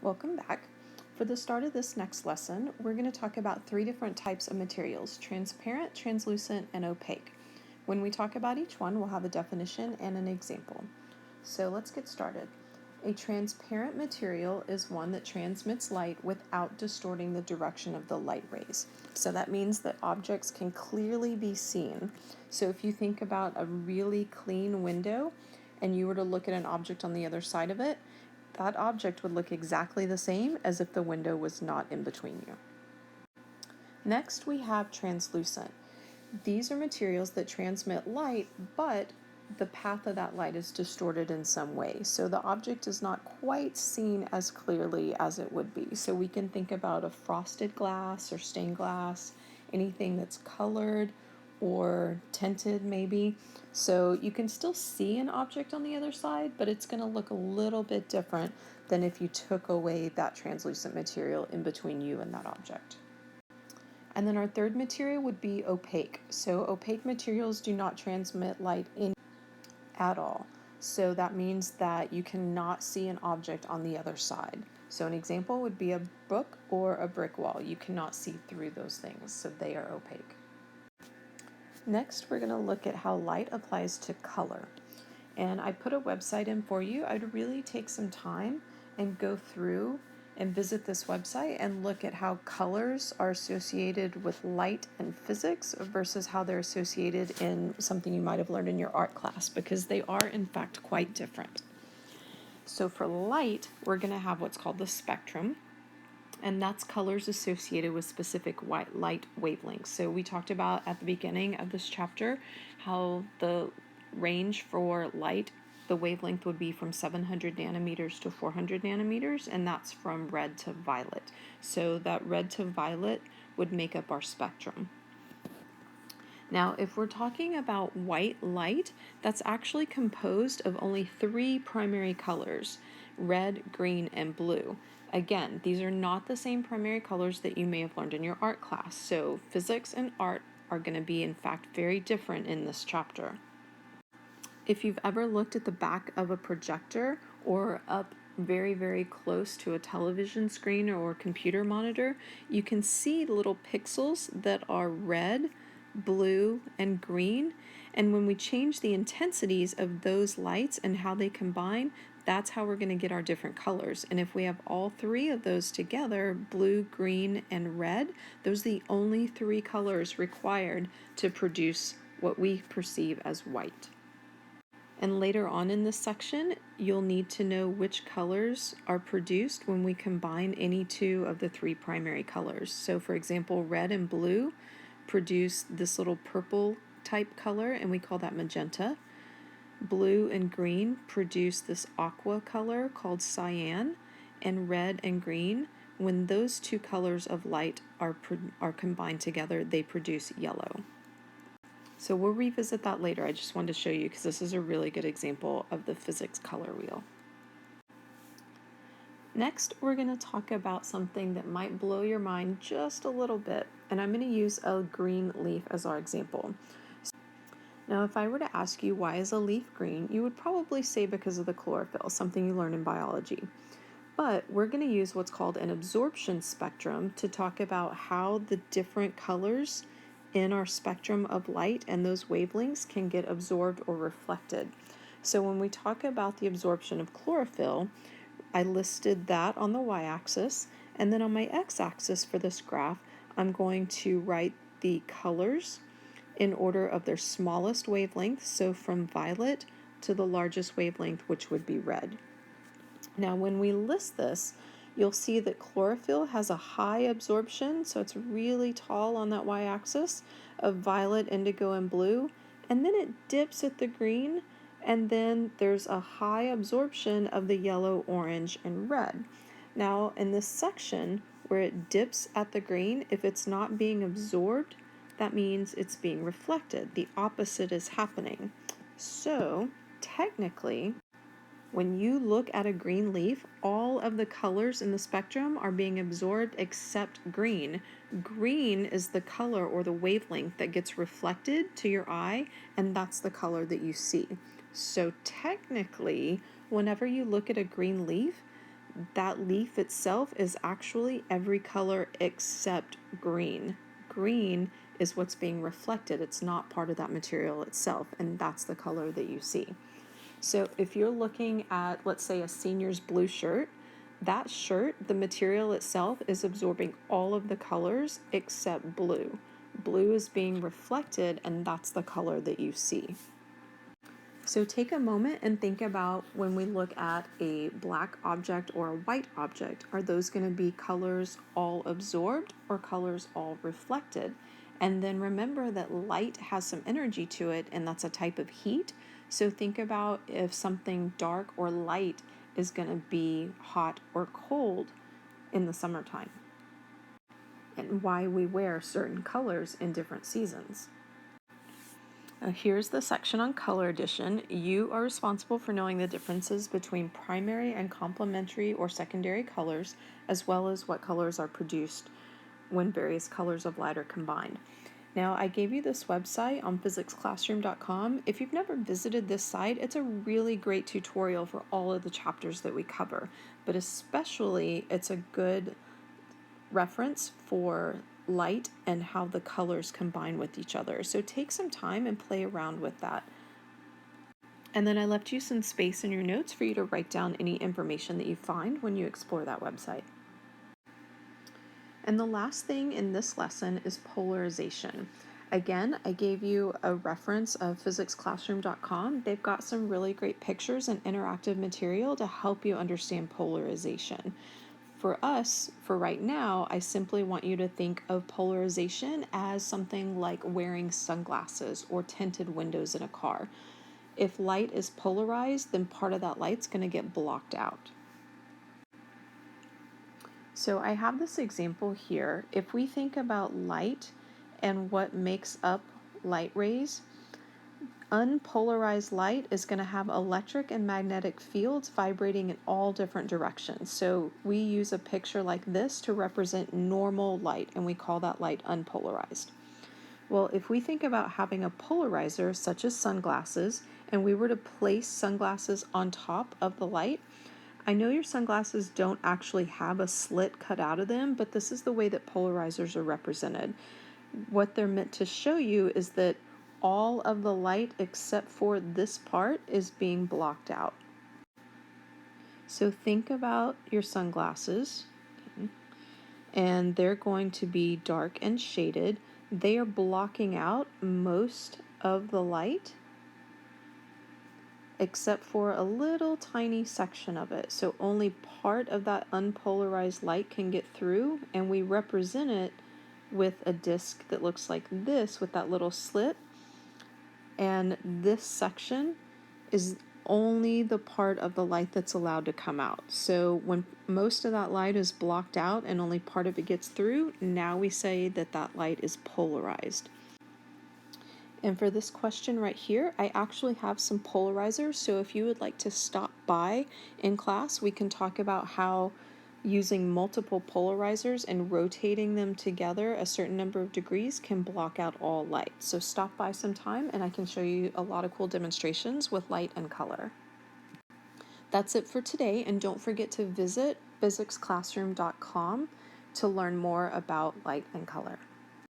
Welcome back. For the start of this next lesson, we're going to talk about three different types of materials: transparent, translucent, and opaque. When we talk about each one, we'll have a definition and an example. So let's get started. A transparent material is one that transmits light without distorting the direction of the light rays. So that means that objects can clearly be seen. So if you think about a really clean window and you were to look at an object on the other side of it, that object would look exactly the same as if the window was not in between you. Next, we have translucent. These are materials that transmit light, but the path of that light is distorted in some way. So the object is not quite seen as clearly as it would be. So we can think about a frosted glass or stained glass, anything that's colored or tinted maybe. So you can still see an object on the other side, but it's going to look a little bit different than if you took away that translucent material in between you and that object. And then our third material would be opaque. So opaque materials do not transmit light in at all. So that means that you cannot see an object on the other side. So an example would be a book or a brick wall. You cannot see through those things, so they are opaque. Next, we're going to look at how light applies to color. And I put a website in for you. I'd really take some time and go through and visit this website and look at how colors are associated with light and physics versus how they're associated in something you might have learned in your art class, because they are in fact quite different. So for light, we're going to have what's called the spectrum, and that's colors associated with specific light wavelengths. So we talked about at the beginning of this chapter how the range for light, the wavelength would be from 700 nanometers to 400 nanometers, and that's from red to violet. So that red to violet would make up our spectrum. Now, if we're talking about white light, that's actually composed of only three primary colors: red, green, and blue. Again, these are not the same primary colors that you may have learned in your art class. So physics and art are going to be, in fact, very different in this chapter. If you've ever looked at the back of a projector or up very, very close to a television screen or computer monitor, you can see little pixels that are red, blue, and green. And when we change the intensities of those lights and how they combine, that's how we're going to get our different colors. And if we have all three of those together, blue, green, and red, those are the only three colors required to produce what we perceive as white. And later on in this section, you'll need to know which colors are produced when we combine any two of the three primary colors. So for example, red and blue produce this little purple type color, and we call that magenta. Blue and green produce this aqua color called cyan, and red and green, when those two colors of light are combined together, they produce yellow. So we'll revisit that later. I just wanted to show you because this is a really good example of the physics color wheel. Next, we're going to talk about something that might blow your mind just a little bit, and I'm going to use a green leaf as our example. Now, if I were to ask you why is a leaf green, you would probably say because of the chlorophyll, something you learn in biology. But we're going to use what's called an absorption spectrum to talk about how the different colors in our spectrum of light and those wavelengths can get absorbed or reflected. So when we talk about the absorption of chlorophyll, I listed that on the y-axis, and then on my x-axis for this graph, I'm going to write the colors in order of their smallest wavelength, so from violet to the largest wavelength, which would be red. Now, when we list this, you'll see that chlorophyll has a high absorption, so it's really tall on that y-axis, of violet, indigo, and blue, and then it dips at the green, and then there's a high absorption of the yellow, orange, and red. Now, in this section where it dips at the green, if it's not being absorbed, that means it's being reflected. The opposite is happening. So, technically, when you look at a green leaf, all of the colors in the spectrum are being absorbed except green. Green is the color or the wavelength that gets reflected to your eye, and that's the color that you see. So technically, whenever you look at a green leaf, that leaf itself is actually every color except green. Green is what's being reflected. It's not part of that material itself, and that's the color that you see. So if you're looking at, let's say, a senior's blue shirt, that shirt, the material itself is absorbing all of the colors except blue. Blue is being reflected, and that's the color that you see. So take a moment and think about when we look at a black object or a white object, are those going to be colors all absorbed or colors all reflected? And then remember that light has some energy to it, and that's a type of heat. So think about if something dark or light is going to be hot or cold in the summertime, and why we wear certain colors in different seasons. Here's the section on color addition. You are responsible for knowing the differences between primary and complementary or secondary colors, as well as what colors are produced when various colors of light are combined. Now, I gave you this website on physicsclassroom.com. If you've never visited this site, it's a really great tutorial for all of the chapters that we cover, but especially it's a good reference for light and how the colors combine with each other. So take some time and play around with that. And then I left you some space in your notes for you to write down any information that you find when you explore that website. And the last thing in this lesson is polarization. Again, I gave you a reference of physicsclassroom.com. They've got some really great pictures and interactive material to help you understand polarization. For us, for right now, I simply want you to think of polarization as something like wearing sunglasses or tinted windows in a car. If light is polarized, then part of that light's going to get blocked out. So I have this example here. If we think about light and what makes up light rays, unpolarized light is going to have electric and magnetic fields vibrating in all different directions. So we use a picture like this to represent normal light, and we call that light unpolarized. Well, if we think about having a polarizer, such as sunglasses, and we were to place sunglasses on top of the light, I know your sunglasses don't actually have a slit cut out of them, but this is the way that polarizers are represented. What they're meant to show you is that all of the light except for this part is being blocked out. So think about your sunglasses, and they're going to be dark and shaded. They are blocking out most of the light except for a little tiny section of it. So only part of that unpolarized light can get through, and we represent it with a disc that looks like this with that little slit. And this section is only the part of the light that's allowed to come out. So when most of that light is blocked out and only part of it gets through, now we say that that light is polarized. And for this question right here, I actually have some polarizers. So if you would like to stop by in class, we can talk about how using multiple polarizers and rotating them together a certain number of degrees can block out all light. So stop by sometime and I can show you a lot of cool demonstrations with light and color. That's it for today, and don't forget to visit physicsclassroom.com to learn more about light and color.